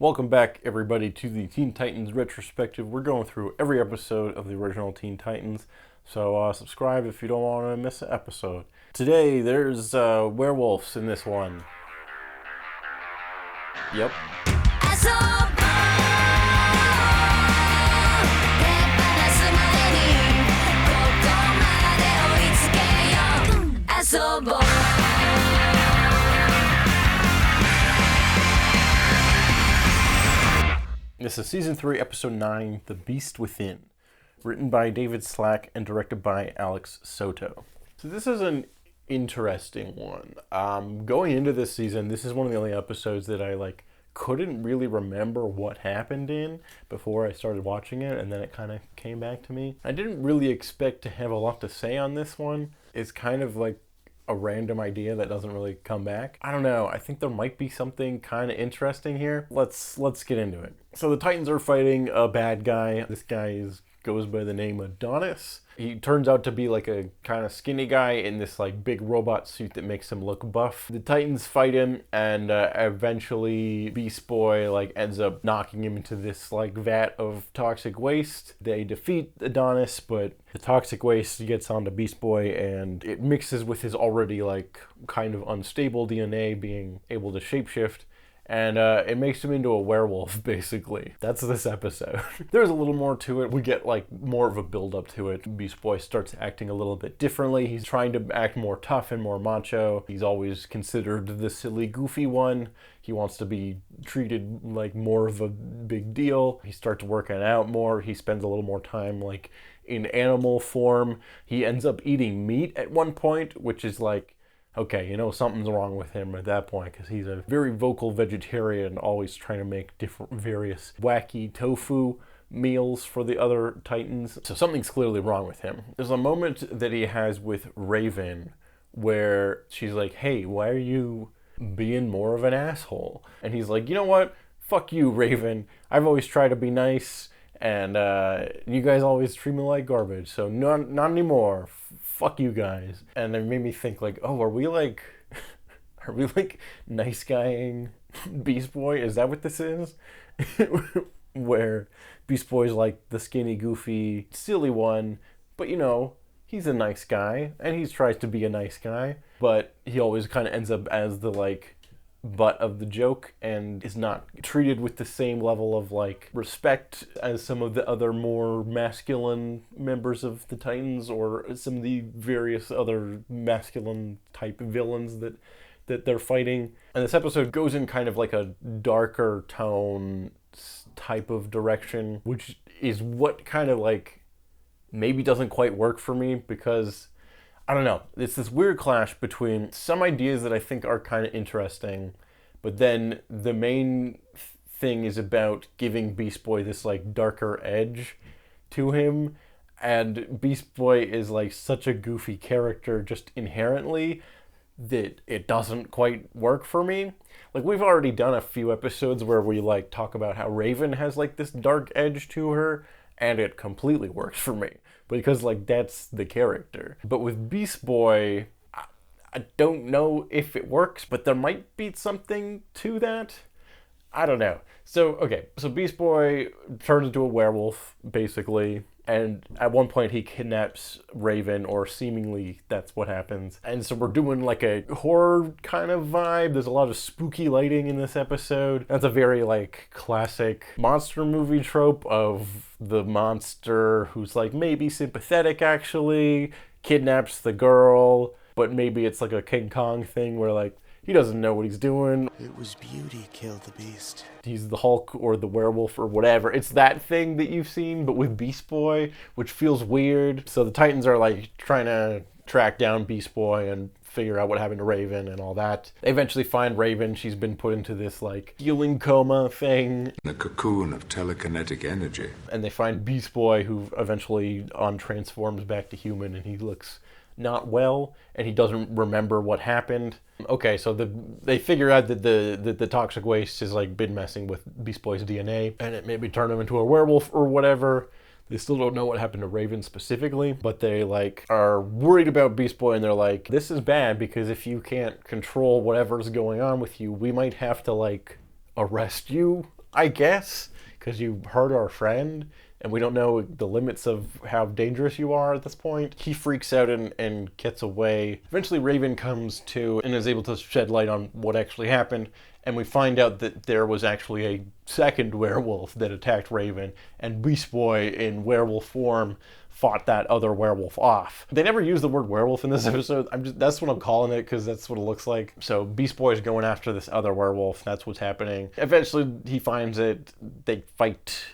Welcome back, everybody, to the Teen Titans retrospective. We're going through every episode of the original Teen Titans, so subscribe if you don't want to miss an episode. Today, there's werewolves in this one. Yep. This is Season 3, Episode 9, The Beast Within, written by David Slack and directed by Alex Soto. So this is an interesting one. Going into this season, this is one of the only episodes that I couldn't really remember what happened in before I started watching it, and then it kind of came back to me. I didn't really expect to have a lot to say on this one. It's kind of like a random idea that doesn't really come back. I don't know. I think there might be something kind of interesting here. Let's get into it. So the Titans are fighting a bad guy. This guy goes by the name Adonis. He turns out to be like a kind of skinny guy in this big robot suit that makes him look buff. The Titans fight him, and eventually Beast Boy ends up knocking him into this vat of toxic waste. They defeat Adonis, but the toxic waste gets onto Beast Boy and it mixes with his already kind of unstable DNA, being able to shapeshift. And it makes him into a werewolf, basically. That's this episode. There's a little more to it. We get more of a build-up to it. Beast Boy starts acting a little bit differently. He's trying to act more tough and more macho. He's always considered the silly, goofy one. He wants to be treated like more of a big deal. He starts working out more. He spends a little more time in animal form. He ends up eating meat at one point, which is okay, something's wrong with him at that point, because he's a very vocal vegetarian, always trying to make different, various wacky tofu meals for the other Titans. So something's clearly wrong with him. There's a moment that he has with Raven where she's like, hey, why are you being more of an asshole? And he's like, you know what? Fuck you, Raven. I've always tried to be nice, and you guys always treat me like garbage, so not anymore. Fuck you guys. And it made me think oh, are we nice guying Beast Boy? Is that what this is? Where Beast Boy's the skinny, goofy, silly one, but he's a nice guy, and he tries to be a nice guy, but he always kind of ends up as the butt of the joke and is not treated with the same level of respect as some of the other more masculine members of the Titans, or some of the various other masculine type villains that they're fighting. And this episode goes in kind of a darker tone type of direction, which is what kind of maybe doesn't quite work for me, because I don't know. It's this weird clash between some ideas that I think are kind of interesting, but then the main thing is about giving Beast Boy this darker edge to him, and Beast Boy is such a goofy character just inherently that it doesn't quite work for me. We've already done a few episodes where we talk about how Raven has this dark edge to her, and it completely works for me, because that's the character. But with Beast Boy, I don't know if it works, but there might be something to that. I don't know. So Beast Boy turns into a werewolf, basically, and at one point he kidnaps Raven, or seemingly that's what happens. And so we're doing a horror kind of vibe. There's a lot of spooky lighting in this episode. That's a very classic monster movie trope of the monster who's maybe sympathetic, actually, kidnaps the girl, but maybe it's a King Kong thing where he doesn't know what he's doing. It was beauty killed the beast. He's the Hulk or the werewolf or whatever. It's that thing that you've seen, but with Beast Boy, which feels weird. So the Titans are trying to track down Beast Boy and figure out what happened to Raven and all that. They eventually find Raven. She's been put into this healing coma thing. A cocoon of telekinetic energy. And they find Beast Boy, who eventually transforms back to human, and he looks not well, and he doesn't remember what happened. Okay, so they figure out that the toxic waste has been messing with Beast Boy's DNA, and it maybe turned him into a werewolf or whatever. They still don't know what happened to Raven specifically, but they are worried about Beast Boy, and they're this is bad, because if you can't control whatever's going on with you, we might have to arrest you I guess, because you hurt our friend, and we don't know the limits of how dangerous you are at this point. He freaks out and gets away. Eventually Raven comes to and is able to shed light on what actually happened, and we find out that there was actually a second werewolf that attacked Raven, and Beast Boy in werewolf form fought that other werewolf off. They never use the word werewolf in this episode. That's what I'm calling it, because that's what it looks like. So Beast Boy is going after this other werewolf. That's what's happening. Eventually he finds it. They fight,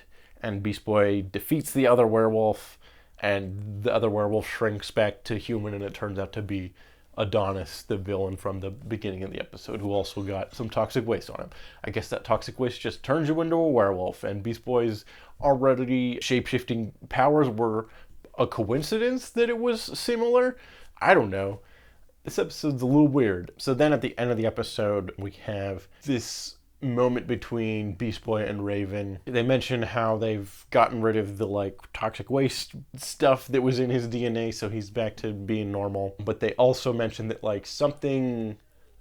and Beast Boy defeats the other werewolf, and the other werewolf shrinks back to human, and it turns out to be Adonis, the villain from the beginning of the episode, who also got some toxic waste on him. I guess that toxic waste just turns you into a werewolf, and Beast Boy's already shape-shifting powers were a coincidence that it was similar? I don't know. This episode's a little weird. So then at the end of the episode, we have this moment between Beast Boy and Raven. They mention how they've gotten rid of the toxic waste stuff that was in his DNA, so he's back to being normal. But they also mention that something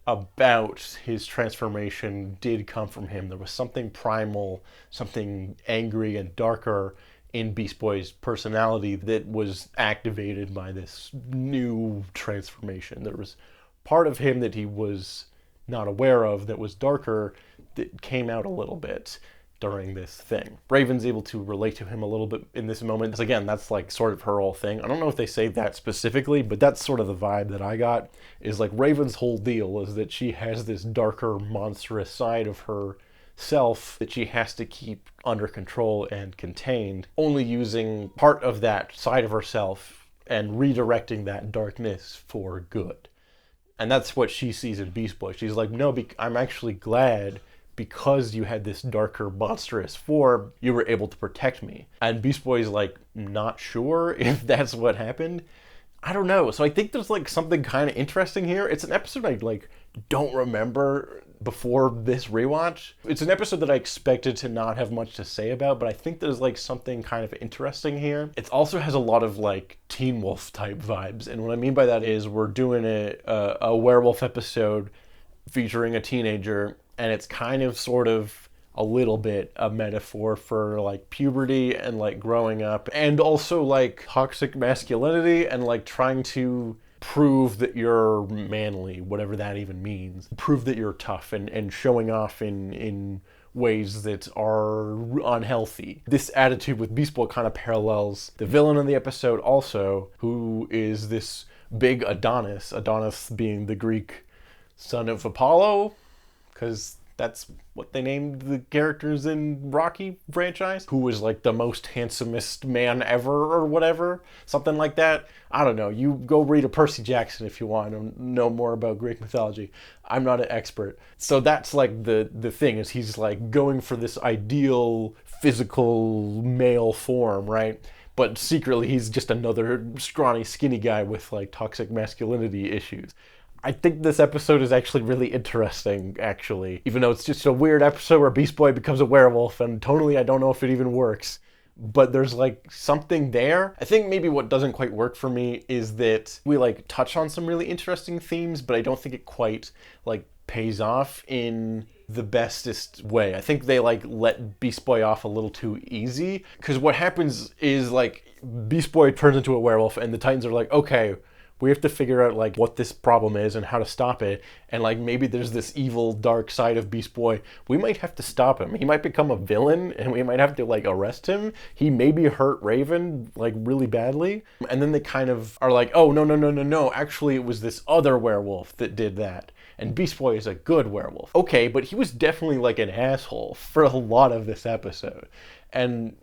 about his transformation did come from him. There was something primal, something angry and darker in Beast Boy's personality that was activated by this new transformation. There was part of him that he was not aware of that was darker that came out a little bit during this thing. Raven's able to relate to him a little bit in this moment. Because again, that's sort of her whole thing. I don't know if they say that specifically, but that's sort of the vibe that I got, is Raven's whole deal is that she has this darker, monstrous side of her self that she has to keep under control and contained, only using part of that side of herself and redirecting that darkness for good. And that's what she sees in Beast Boy. She's like, no, I'm actually glad because you had this darker, monstrous form, you were able to protect me. And Beast Boy's not sure if that's what happened. I don't know. So I think there's something kind of interesting here. It's an episode I don't remember before this rewatch. It's an episode that I expected to not have much to say about, but I think there's something kind of interesting here. It also has a lot of Teen Wolf type vibes, and what I mean by that is we're doing a werewolf episode featuring a teenager, and it's kind of sort of a little bit a metaphor for puberty and growing up, and also toxic masculinity and trying to prove that you're manly, whatever that even means. Prove that you're tough and showing off in ways that are unhealthy. This attitude with Beast Boy kind of parallels the villain in the episode also, who is this big Adonis. Adonis being the Greek son of Apollo, because that's what they named the characters in Rocky franchise, who was the most handsomest man ever or whatever, something like that. I don't know. You go read a Percy Jackson if you want to know more about Greek mythology. I'm not an expert. So that's the thing, is he's going for this ideal physical male form, right? But secretly he's just another scrawny, skinny guy with toxic masculinity issues. I think this episode is actually really interesting, actually. Even though it's just a weird episode where Beast Boy becomes a werewolf, and tonally I don't know if it even works. But there's something there. I think maybe what doesn't quite work for me is that we touch on some really interesting themes, but I don't think it quite pays off in the bestest way. I think they let Beast Boy off a little too easy. Because what happens is Beast Boy turns into a werewolf, and the Titans are okay, we have to figure out what this problem is and how to stop it, and maybe there's this evil dark side of Beast Boy. We might have to stop him. He might become a villain, and we might have to arrest him. He maybe hurt Raven really badly, and then they kind of are oh, no, actually it was this other werewolf that did that, and Beast Boy is a good werewolf. Okay, but he was definitely an asshole for a lot of this episode, and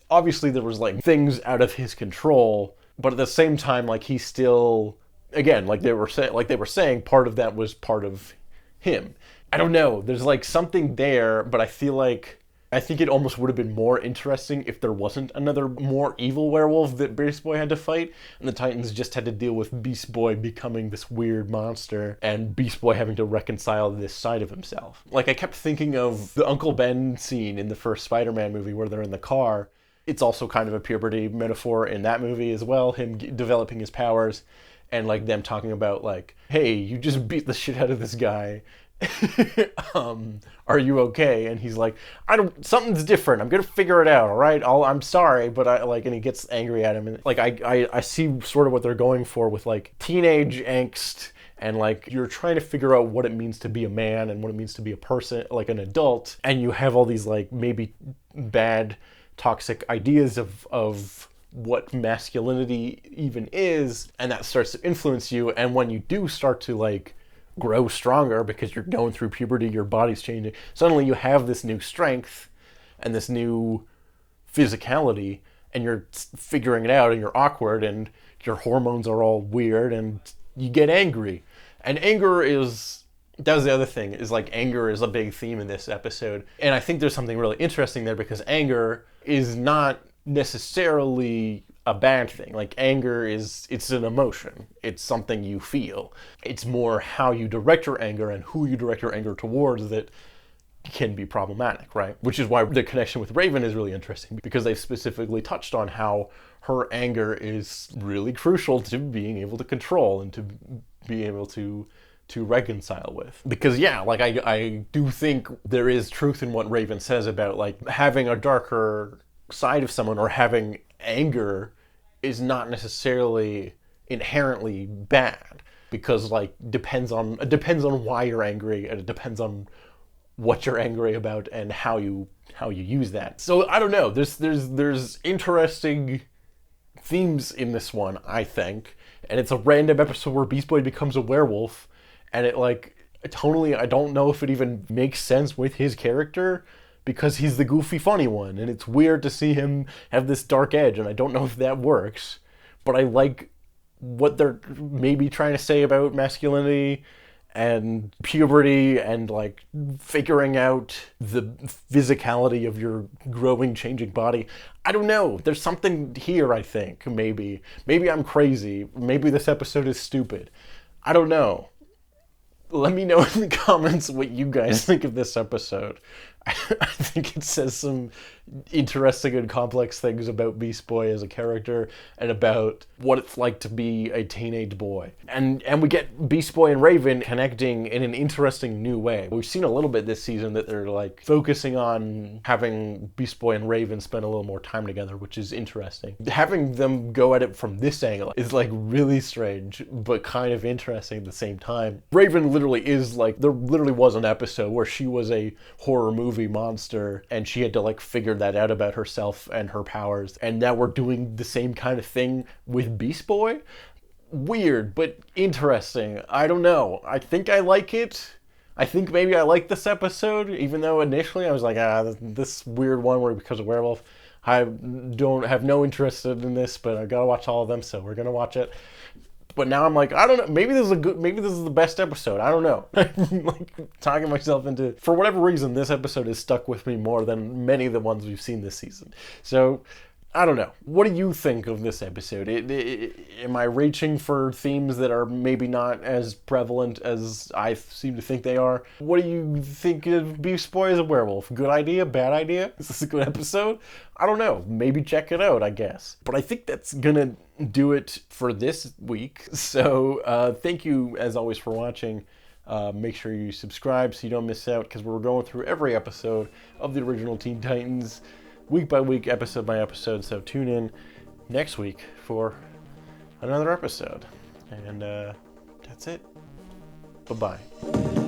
obviously there was things out of his control. But at the same time, he still, again, they were saying, part of that was part of him. I don't know. There's something there, but I feel I think it almost would have been more interesting if there wasn't another more evil werewolf that Beast Boy had to fight, and the Titans just had to deal with Beast Boy becoming this weird monster, and Beast Boy having to reconcile this side of himself. I kept thinking of the Uncle Ben scene in the first Spider-Man movie where they're in the car. It's also kind of a puberty metaphor in that movie as well, him developing his powers, and them talking about hey, you just beat the shit out of this guy, Are you okay? And he's like, something's different. I'm gonna figure it out. All right. I'm sorry, but and he gets angry at him. And like, I see sort of what they're going for with like teenage angst. And like, you're trying to figure out what it means to be a man and what it means to be a person, like an adult. And you have all these like maybe bad, toxic ideas of what masculinity even is. And that starts to influence you. And when you do start to like grow stronger because you're going through puberty, your body's changing, suddenly you have this new strength and this new physicality, and you're figuring it out, and you're awkward, and your hormones are all weird, and you get angry. And that was the other thing, is like anger is a big theme in this episode. And I think there's something really interesting there, because anger is not necessarily a bad thing. Like, anger it's an emotion. It's something you feel. It's more how you direct your anger and who you direct your anger towards that can be problematic, right? Which is why the connection with Raven is really interesting, because they've specifically touched on how her anger is really crucial to being able to control and to be able to reconcile with. Because yeah, like I do think there is truth in what Raven says about like having a darker side of someone, or having anger is not necessarily inherently bad, because like it depends on why you're angry, and it depends on what you're angry about and how you use that. So I don't know, there's interesting themes in this one, I think. And it's a random episode where Beast Boy becomes a werewolf, and it like tonally, I don't know if it even makes sense with his character, because he's the goofy funny one, and it's weird to see him have this dark edge, and I don't know if that works. But I like what they're maybe trying to say about masculinity and puberty, and like figuring out the physicality of your growing, changing body. I don't know. There's something here, I think. Maybe I'm crazy. Maybe this episode is stupid. I don't know. Let me know in the comments what you guys think of this episode. I think it says some interesting and complex things about Beast Boy as a character, and about what it's like to be a teenage boy. And we get Beast Boy and Raven connecting in an interesting new way. We've seen a little bit this season that they're like focusing on having Beast Boy and Raven spend a little more time together, which is interesting. Having them go at it from this angle is like really strange, but kind of interesting at the same time. Raven literally is like, there literally was an episode where she was a horror movie monster, and she had to like figure that out about herself and her powers, and now we're doing the same kind of thing with Beast Boy. Weird, but interesting. I don't know. I think I like it. I think maybe I like this episode, even though initially I was like, this weird one where he becomes a werewolf, I don't have no interest in this, but I gotta watch all of them, so we're gonna watch it. But now I'm like, I don't know, maybe this is the best episode. I don't know. I'm like talking myself into, for whatever reason, this episode has stuck with me more than many of the ones we've seen this season. So, I don't know. What do you think of this episode? Am I reaching for themes that are maybe not as prevalent as I seem to think they are? What do you think of Beast Boy as a werewolf? Good idea? Bad idea? Is this a good episode? I don't know. Maybe check it out, I guess. But I think that's gonna do it for this week. So thank you, as always, for watching. Make sure you subscribe so you don't miss out, because we're going through every episode of the original Teen Titans, week by week, episode by episode. So tune in next week for another episode. And that's it. Bye-bye.